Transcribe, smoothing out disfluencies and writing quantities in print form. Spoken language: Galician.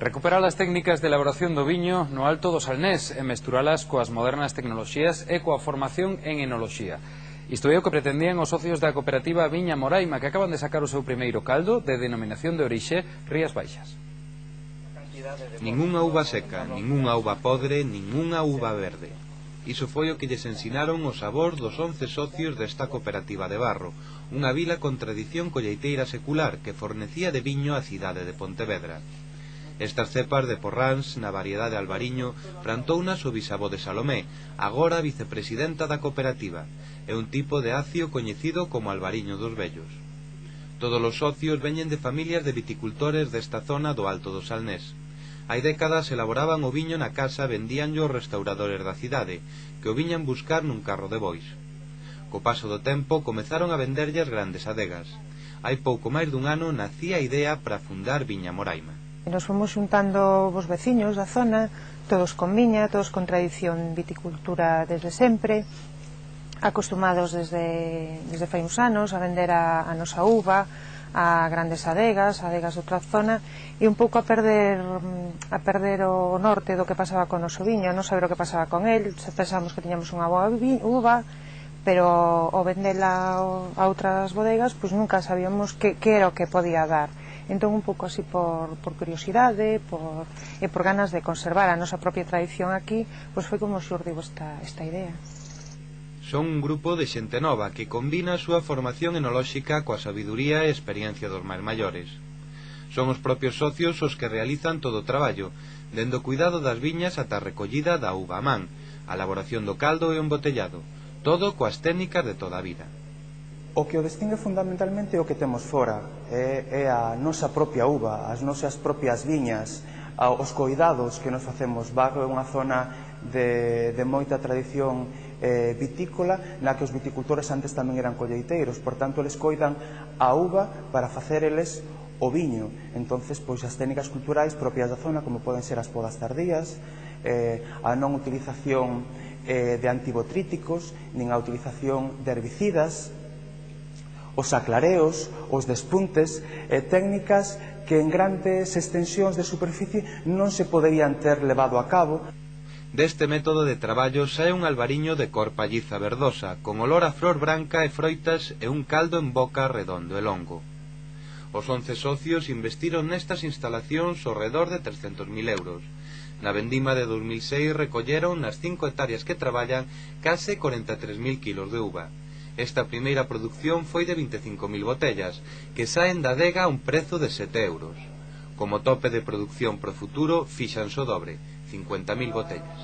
Recuperar as técnicas de elaboración do viño no Alto do Salnés e mesturalas coas modernas tecnoloxías e coa formación en enoloxía. Isto é o que pretendían os socios da cooperativa Viña Moraima, que acaban de sacar o seu primeiro caldo de denominación de orixe Rías Baixas. Ningunha uva seca, ningunha uva podre, ningunha uva verde. Iso foi o que lles ensinaron o sabor dos 11 socios desta cooperativa de Barro, unha vila con tradición colleiteira secular que fornecía de viño á cidade de Pontevedra. Estas cepas de porráns na variedade albariño plantounas o bisavó de Salomé, agora vicepresidenta da cooperativa, e un tipo de acio coñecido como albariño dos vellos. Todos os socios veñen de familias de viticultores desta zona do Alto do Salnés. Hai décadas elaboraban o viño na casa e vendíanllo os restauradores da cidade, que o viñan buscar nun carro de bois. Co paso do tempo comezaron a venderlle as grandes adegas. Hai pouco máis dun ano nacía a idea para fundar Viña Moraima. Nos fomos xuntando os veciños da zona, todos con viña, todos con tradición viticultura desde sempre, acostumados desde fai uns anos a vender a nosa uva, a grandes adegas de outra zona, e un pouco a perder o norte do que pasaba con o noso viño, non saber o que pasaba con el. Pensábamos que tiñamos unha boa uva, pero ao vendela a outras bodegas, pois nunca sabíamos que era o que podía dar. Entón, un pouco así por curiosidade e por ganas de conservar a nosa propia tradición aquí, pois foi como xurdiu esta idea. Son un grupo de xente nova que combina a súa formación enolóxica coa sabiduría e experiencia dos máis maiores. Son os propios socios os que realizan todo o traballo, dende o cuidado das viñas ata a recollida da uva a man, a elaboración do caldo e o embotellado, todo coas técnicas de toda a vida. O que o distingue fundamentalmente é o que temos fora, é a nosa propia uva, as nosas propias viñas, os coidados que nos facemos. Barro é unha zona de moita tradición vitícola, na que os viticultores antes tamén eran colleiteiros, por tanto eles coidan a uva para facer eles o viño. Entonces, pois as técnicas culturais propias da zona, como poden ser as podas tardías, a non utilización de antibotríticos, nin a utilización de herbicidas, os aclareos, os despuntes, técnicas que en grandes extensións de superficie non se poderían ter levado a cabo. Deste método de traballo sae un albariño de cor palliza verdosa, con olor a flor branca e froitas e un caldo en boca redondo e longo. Os 11 socios investiron nestas instalacións ao redor de 300.000 euros. Na vendima de 2006 recolleron nas 5 hectáreas que traballan case 43.000 kilos de uva. Esta primeira produción foi de 25.000 botellas, que saen da adega a un prezo de 7 euros. Como tope de produción pro futuro, fíxanse o dobre, 50.000 botellas.